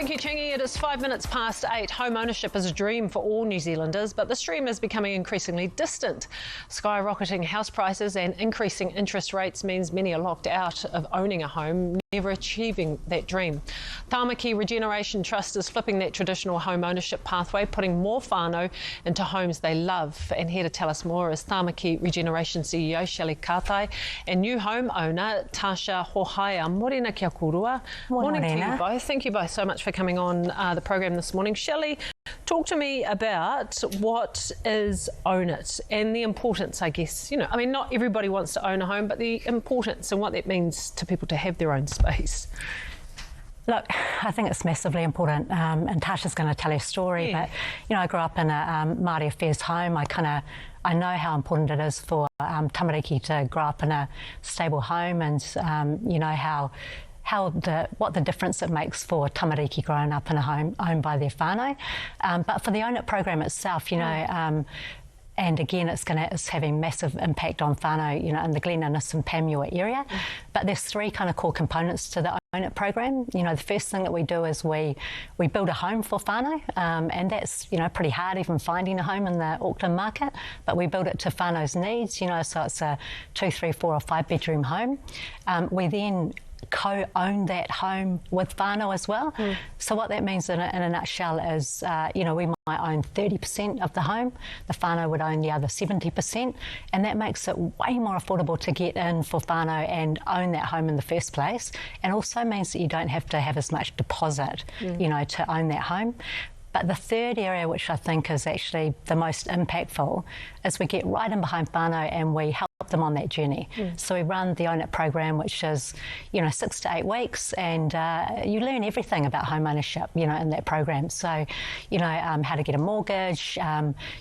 Thank you, Chingy. It is 5 minutes past 8. Home ownership is a dream for all New Zealanders, but this dream is becoming increasingly distant. Skyrocketing house prices and increasing interest rates means many are locked out of owning a home, never achieving that dream. Tāmaki Regeneration Trust is flipping that traditional home ownership pathway, putting more whānau into homes they love. And here to tell us more is Tāmaki Regeneration CEO Shelley Katae and new homeowner Tash Hohaia. Morena kia korua. Morning to you both. Thank you both so much for coming on the program this morning. Shelley, talk to me about what is Own It and the importance, I guess. I mean, not everybody wants to own a home, but the importance and what that means to people to have their own space. Look, I think it's massively important, and Tasha's going to tell her story, but, I grew up in a Māori affairs home. I know how important it is for tamariki to grow up in a stable home, and, what the difference it makes for tamariki growing up in a home owned by their whānau. But for the Own It program itself, and again, it's having massive impact on whānau, in the Glen Innes and Panmure area. But there's three kind of core components to the Own It program. The first thing that we do is we build a home for whānau, and that's, pretty hard even finding a home in the Auckland market, but we build it to whānau's needs, so it's a 2, 3, 4 or 5 bedroom home. We then co-own that home with whānau as well. So what that means in a nutshell is, we might own 30% of the home, the whānau would own the other 70%, and that makes it way more affordable to get in for whānau and own that home in the first place, and also means that you don't have to have as much deposit, to own that home. But the third area, which I think is actually the most impactful, is we get right in behind whānau and we help them on that journey. So we run the Own It program, which is, 6 to 8 weeks, and you learn everything about home ownership, in that program. So, how to get a mortgage,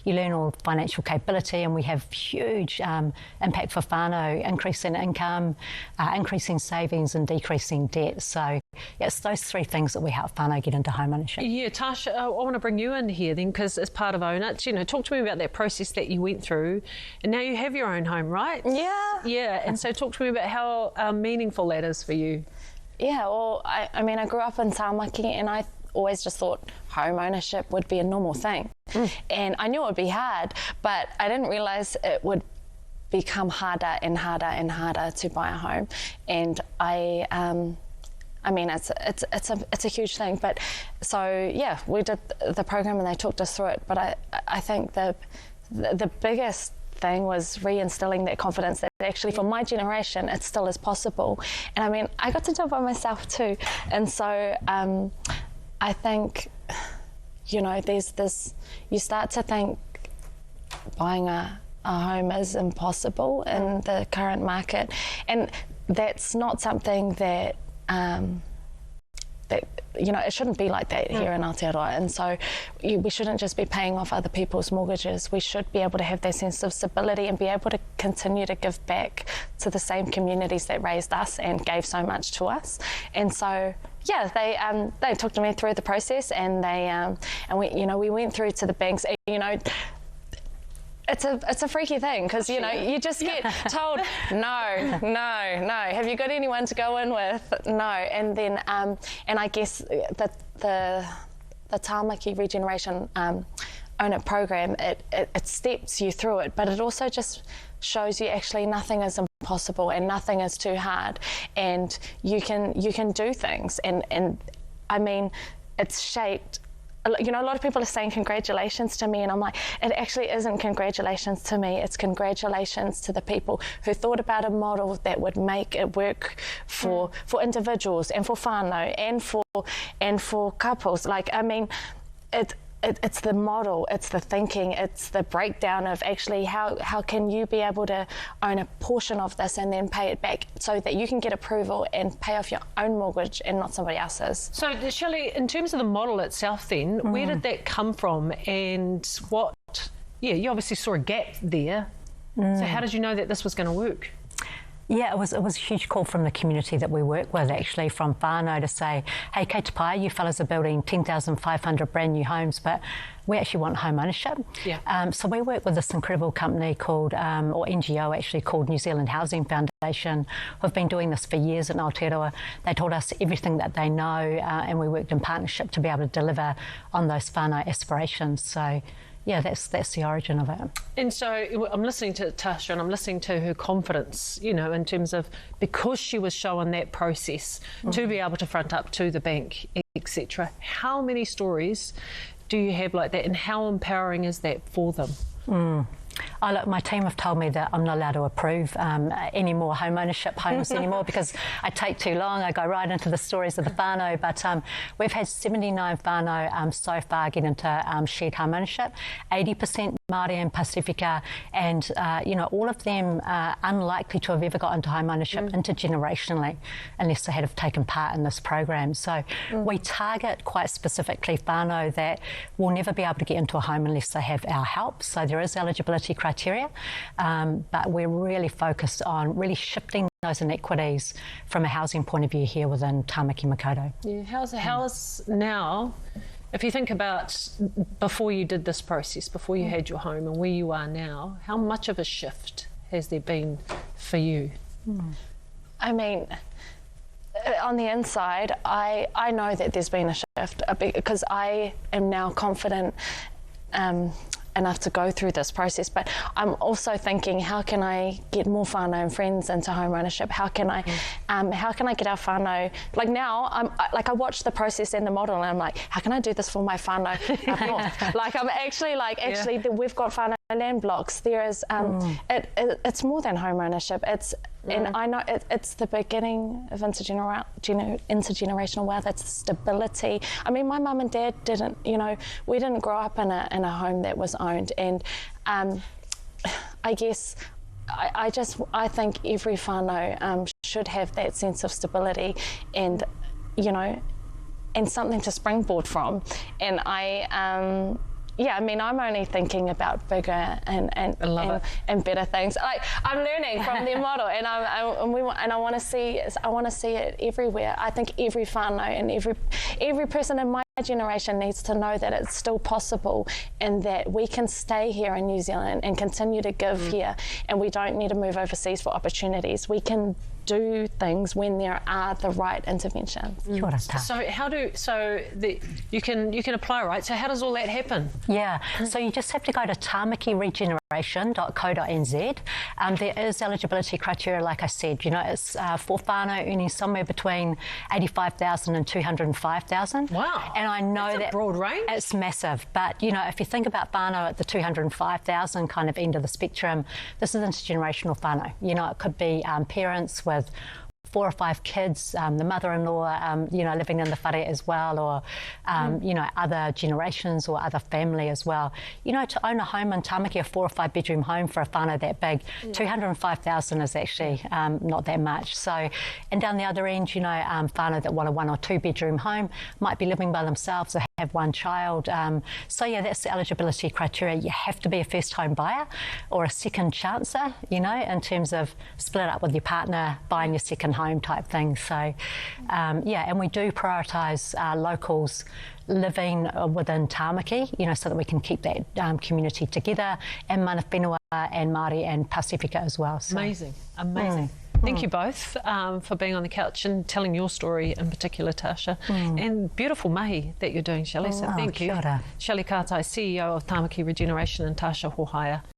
you learn all financial capability, and we have huge impact for whānau, increasing income, increasing savings and decreasing debt. So it's those three things that we help whānau get into home ownership. Yeah, Tash, I want to bring you in here then, because as part of Own It, talk to me about that process that you went through, and now you have your own home, right? Yeah, and so talk to me about how meaningful that is for you. Yeah, well, I mean, I grew up in Tāmaki, and I always just thought home ownership would be a normal thing. And I knew it would be hard, but I didn't realise it would become harder and harder and harder to buy a home. And I mean, it's a huge thing, but so yeah, we did the program and they talked us through it. But I think the biggest thing was reinstilling that confidence that actually for my generation it still is possible. And I mean, I got to do it by myself too, and so I think there's this, you start to think buying a home is impossible in the current market, and that's not something that it shouldn't be like that here in Aotearoa. And so we shouldn't just be paying off other people's mortgages. We should be able to have that sense of stability and be able to continue to give back to the same communities that raised us and gave so much to us. And so yeah, they talked to me through the process, and we went through to the banks. It's a freaky thing, because you just get told no. Have you got anyone to go in with? No. And then and I guess that the Tāmaki Regeneration Own It program, it steps you through it, but it also just shows you actually nothing is impossible and nothing is too hard, and you can do things. And I mean, it's shaped. A lot of people are saying congratulations to me, and I'm like, it actually isn't congratulations to me, it's congratulations to the people who thought about a model that would make it work for individuals and for whānau and for couples. Like, I mean, it's the model, it's the thinking, it's the breakdown of actually how can you be able to own a portion of this and then pay it back so that you can get approval and pay off your own mortgage and not somebody else's. So Shelley, in terms of the model itself then, where did that come from, and you obviously saw a gap there. So how did you know that this was going to work? Yeah, it was a huge call from the community that we work with, actually, from whānau to say, hey, kei te pai, you fellas are building 10,500 brand new homes, but we actually want home ownership. Yeah. So we work with this incredible company called, or NGO actually, called New Zealand Housing Foundation, who've been doing this for years in Aotearoa. They told us everything that they know, and we worked in partnership to be able to deliver on those whānau aspirations. So yeah, that's the origin of it. And so I'm listening to Tasha and I'm listening to her confidence, you know, in terms of because she was shown that process to be able to front up to the bank, etc. How many stories do you have like that, and how empowering is that for them? Oh, look, my team have told me that I'm not allowed to approve any more home ownership homes anymore because I take too long. I go right into the stories of the whānau. But we've had 79 whānau so far get into shared home ownership, 80% Māori and Pasifika, and you know, all of them are unlikely to have ever got into home ownership intergenerationally unless they had have taken part in this program. So we target quite specifically whānau that will never be able to get into a home unless they have our help. So there is eligibility criteria, but we're really focused on really shifting those inequities from a housing point of view here within Tāmaki Makaurau. Yeah, how's now, if you think about before you did this process, before you had your home and where you are now, how much of a shift has there been for you? I mean, on the inside, I know that there's been a shift because I am now confident enough to go through this process, but I'm also thinking, how can I get more whānau and friends into home ownership? How can I get our whānau, like now, I watch the process and the model and I'm like, how can I do this for my whānau up north? Like I'm actually we've got whānau land blocks. There is, it's more than home ownership. And I know it's the beginning of intergenerational wealth. It's the stability. I mean, my mum and dad didn't, you know, we didn't grow up in a home that was owned. And I guess I think every whānau should have that sense of stability and, you know, and something to springboard from. And yeah, I mean, I'm only thinking about bigger and better things. Like I'm learning from their model, and I want to see it everywhere. I think every whānau and every person in my generation needs to know that it's still possible, and that we can stay here in New Zealand and continue to give here, and we don't need to move overseas for opportunities. We can do things when there are the right interventions. So you can apply, right? So how does all that happen? Yeah, so you just have to go to Regeneration.co.nz. There is eligibility criteria, like I said. You know, it's for whānau earning somewhere between 85,000 and 205,000. Wow. And I know that's a broad range. It's massive, but you know, if you think about whānau at the 205,000 kind of end of the spectrum, this is intergenerational whānau. You know, it could be parents with 4 or 5 kids, the mother-in-law, you know, living in the whare as well, or, you know, other generations or other family as well. You know, to own a home in Tāmaki, a 4 or 5 bedroom home for a whānau that big, 205,000 is actually not that much. So, and down the other end, you know, whānau that want a 1 or 2 bedroom home might be living by themselves or have 1 child. So yeah, that's the eligibility criteria. You have to be a first home buyer or a second chancer, you know, in terms of split up with your partner, buying your second home type thing. So yeah, and we do prioritise locals living within Tāmaki, you know, so that we can keep that community together, and mana whenua and Māori and Pasifika as well. So. Amazing. Thank you both for being on the couch and telling your story in particular, Tasha. And beautiful mahi that you're doing, Shelley. So thank you. Kia ora. Shelley Katae, CEO of Tāmaki Regeneration, and Tash Hohaia,